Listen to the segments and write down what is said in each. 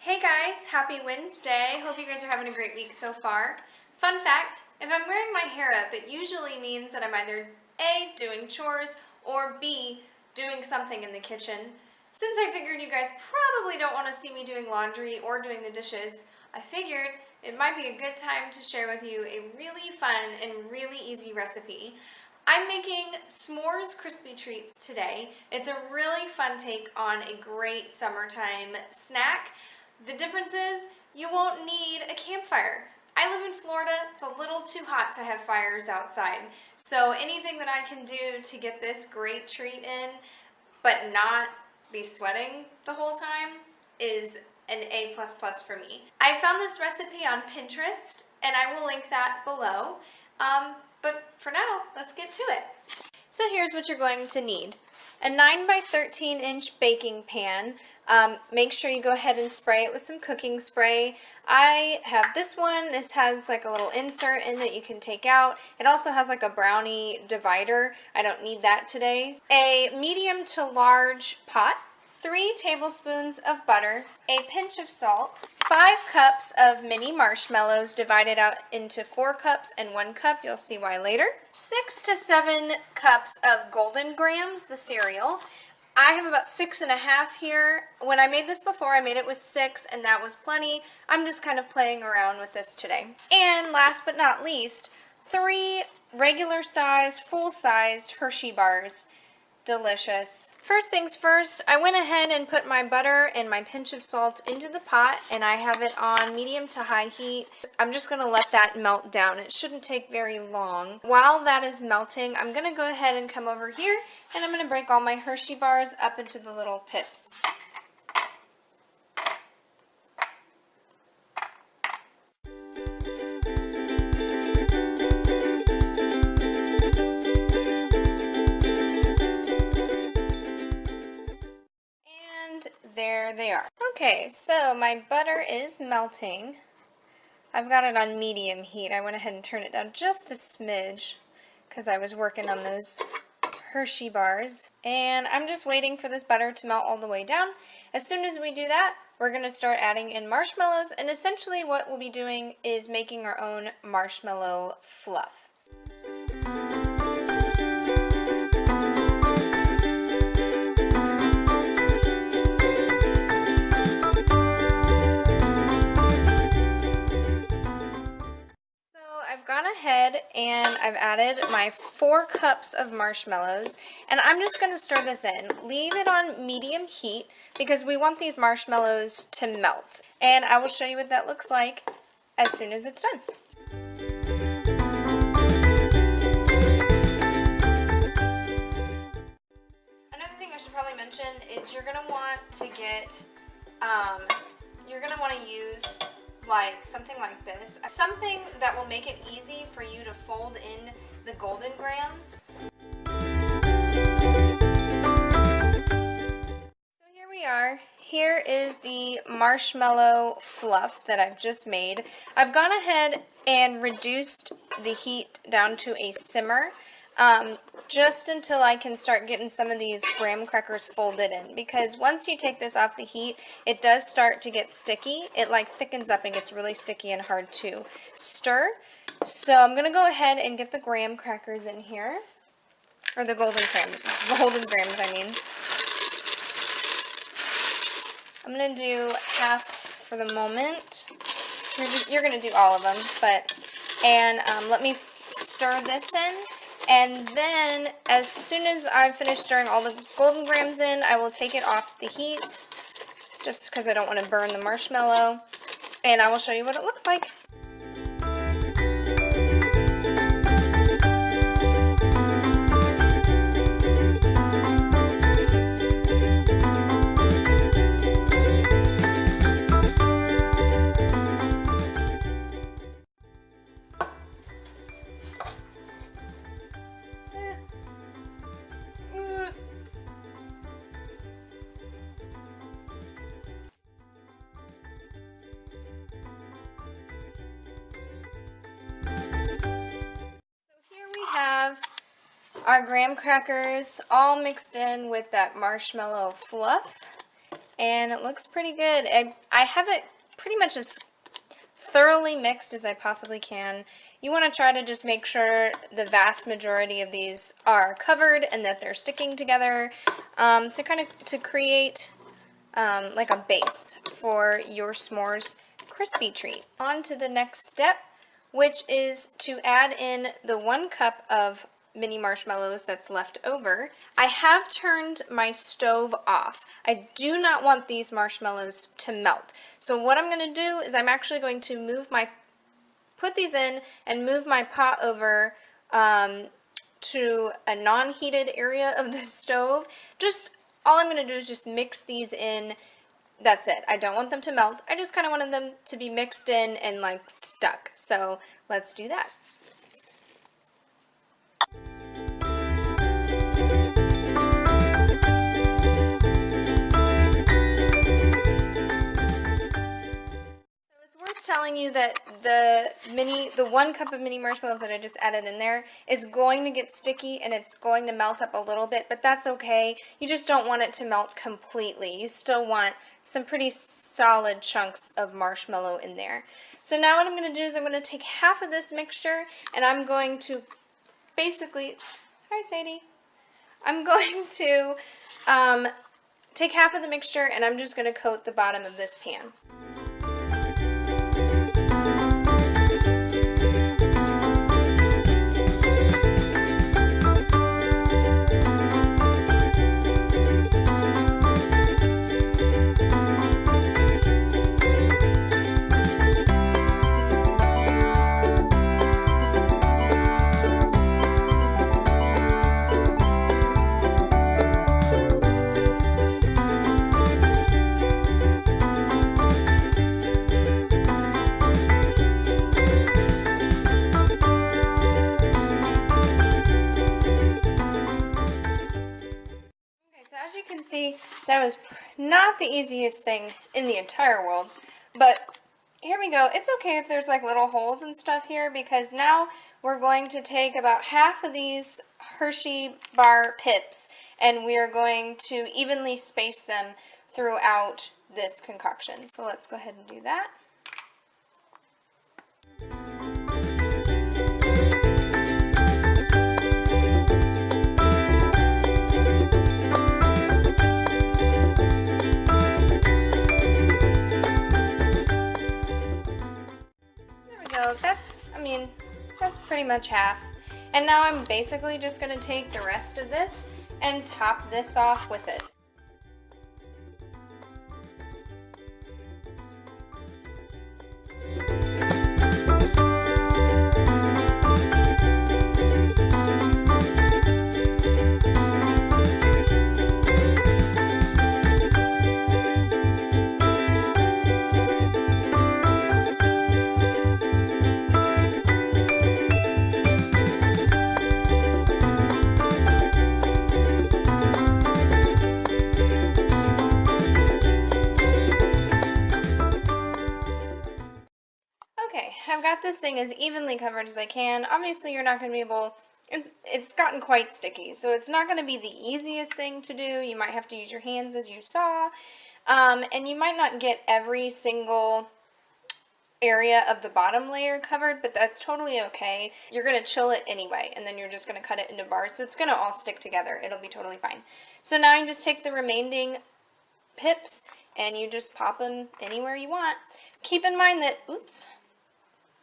Hey guys, happy Wednesday. Hope you guys are having a great week so far. Fun fact, if I'm wearing my hair up, it usually means that I'm either A, doing chores, or B, doing something in the kitchen. Since I figured you guys probably don't want to see me doing laundry or doing the dishes, I figured it might be a good time to share with you a really fun and really easy recipe. I'm making s'mores crispy treats today. It's a really fun take on a great summertime snack. The difference is you won't need a campfire. I live in Florida. It's a little too hot to have fires outside. So anything that I can do to get this great treat in but not be sweating the whole time is an A++ for me. I found this recipe on Pinterest and I will link that below. But for now, let's get to it. So here's what you're going to need. A 9 by 13 inch baking pan. Make sure you go ahead and spray it with some cooking spray. I have this one. This has like a little insert in that you can take out. It also has like a brownie divider. I don't need that today. A medium to large pot. 3 tablespoons of butter, a pinch of salt, 5 cups of mini marshmallows divided out into 4 cups and 1 cup. You'll see why later. 6 to 7 cups of Golden Grams, the cereal. I have about 6.5 here. When I made this before, I made it with 6 and that was plenty. I'm just kind of playing around with this today. And last but not least, 3 regular sized, full-sized Hershey bars. Delicious. First things first, I went ahead and put my butter and my pinch of salt into the pot and I have it on medium to high heat. I'm just going to let that melt down. It shouldn't take very long. While that is melting, I'm going to go ahead and come over here and I'm going to break all my Hershey bars up into the little pips. There they are. Okay, so my butter is melting. I've got it on medium heat. I went ahead and turned it down just a smidge because I was working on those Hershey bars. And I'm just waiting for this butter to melt all the way down. As soon as we do that, we're going to start adding in marshmallows. And essentially what we'll be doing is making our own marshmallow fluff. Ahead and I've added my 4 cups of marshmallows and I'm just going to stir this in. Leave it on medium heat because we want these marshmallows to melt, and I will show you what that looks like as soon as it's done. Another thing I should probably mention is you're going to want to get use like something like this, something that will make it easy for you to fold in the Golden Grams. So here we are. Here is the marshmallow fluff that I've just made. I've gone ahead and reduced the heat down to a simmer. Just until I can start getting some of these graham crackers folded in, because once you take this off the heat, it does start to get sticky. It like thickens up and gets really sticky and hard to stir. So I'm going to go ahead and get the graham crackers in here, or the golden grams, I mean. I'm going to do half for the moment. You're going to do all of them, let me stir this in. And then, as soon as I've finished stirring all the Golden Grams in, I will take it off the heat, just because I don't want to burn the marshmallow, and I will show you what it looks like. Our graham crackers all mixed in with that marshmallow fluff, and it looks pretty good. I have it pretty much as thoroughly mixed as I possibly can. You want to try to just make sure the vast majority of these are covered and that they're sticking together to create like a base for your s'mores crispy treat. On to the next step, which is to add in the 1 cup of mini marshmallows that's left over. I have turned my stove off. I do not want these marshmallows to melt. So what I'm going to do is I'm actually going to put these in and move my pot over to a non-heated area of the stove. All I'm going to do is just mix these in. That's it. I don't want them to melt. I just kind of wanted them to be mixed in and like stuck. So let's do that. Telling you that the 1 cup of mini marshmallows that I just added in there is going to get sticky and it's going to melt up a little bit, but that's okay. You just don't want it to melt completely. You still want some pretty solid chunks of marshmallow in there. So now what I'm going to do is I'm going to take half of this mixture and I'm going to basically, hi Sadie, I'm going to take half of the mixture and I'm just going to coat the bottom of this pan. See, that was not the easiest thing in the entire world, but here we go. It's okay if there's like little holes and stuff here, because now we're going to take about half of these Hershey bar pips and we are going to evenly space them throughout this concoction. So let's go ahead and do that. That's pretty much half. And now I'm basically just going to take the rest of this and top this off with it. I've got this thing as evenly covered as I can. Obviously you're not going to be able, it's gotten quite sticky, so it's not going to be the easiest thing to do. You might have to use your hands as you saw, and you might not get every single area of the bottom layer covered, but that's totally okay. You're going to chill it anyway, and then you're just going to cut it into bars, so it's going to all stick together. It'll be totally fine. So now you just take the remaining pips and you just pop them anywhere you want. Keep in mind that, oops,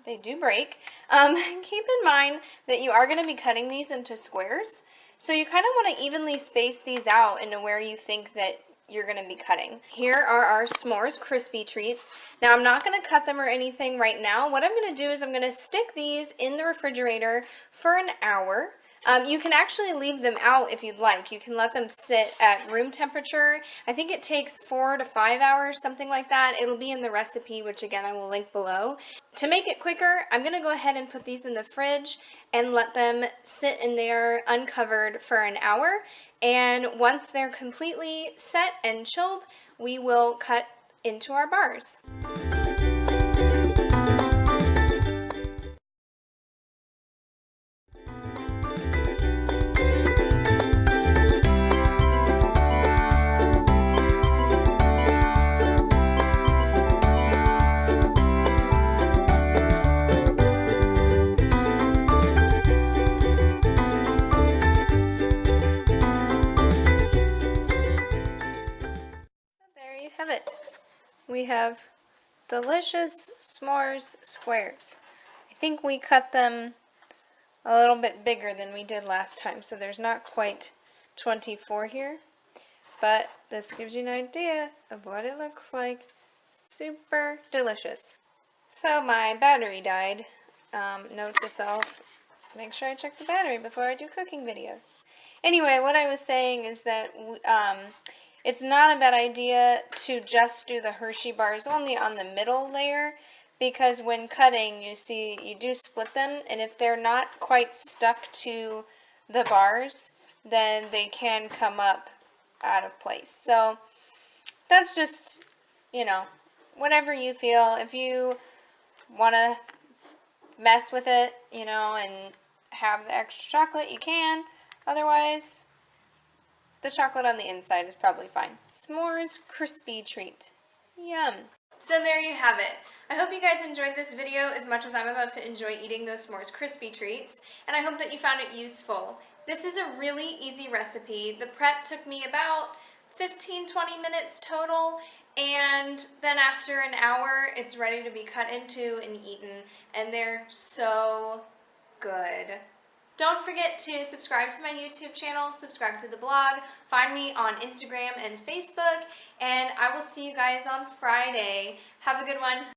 they do break. Keep in mind that you are going to be cutting these into squares, so you kind of want to evenly space these out into where you think that you're going to be cutting. Here are our s'mores crispy treats. Now I'm not going to cut them or anything right now. What I'm going to do is I'm going to stick these in the refrigerator for an hour. You can actually leave them out if you'd like. You can let them sit at room temperature. I think it takes 4 to 5 hours, something like that. It'll be in the recipe, which again I will link below. To make it quicker, I'm going to go ahead and put these in the fridge and let them sit in there uncovered for an hour. And once they're completely set and chilled, we will cut into our bars. we have delicious s'mores squares. I think we cut them a little bit bigger than we did last time, so there's not quite 24 here, but this gives you an idea of what it looks like. Super delicious. So my battery died. Note to self, make sure I check the battery before I do cooking videos. Anyway, what I was saying is that it's not a bad idea to just do the Hershey bars only on the middle layer, because when cutting, you do split them, and if they're not quite stuck to the bars, then they can come up out of place. So that's just, whatever you feel. If you want to mess with it, and have the extra chocolate, you can. Otherwise, the chocolate on the inside is probably fine. S'mores crispy treat. Yum. So there you have it. I hope you guys enjoyed this video as much as I'm about to enjoy eating those s'mores crispy treats, and I hope that you found it useful. This is a really easy recipe. The prep took me about 15-20 minutes total, and then after an hour it's ready to be cut into and eaten, and they're so good. Don't forget to subscribe to my YouTube channel, subscribe to the blog, find me on Instagram and Facebook, and I will see you guys on Friday. Have a good one.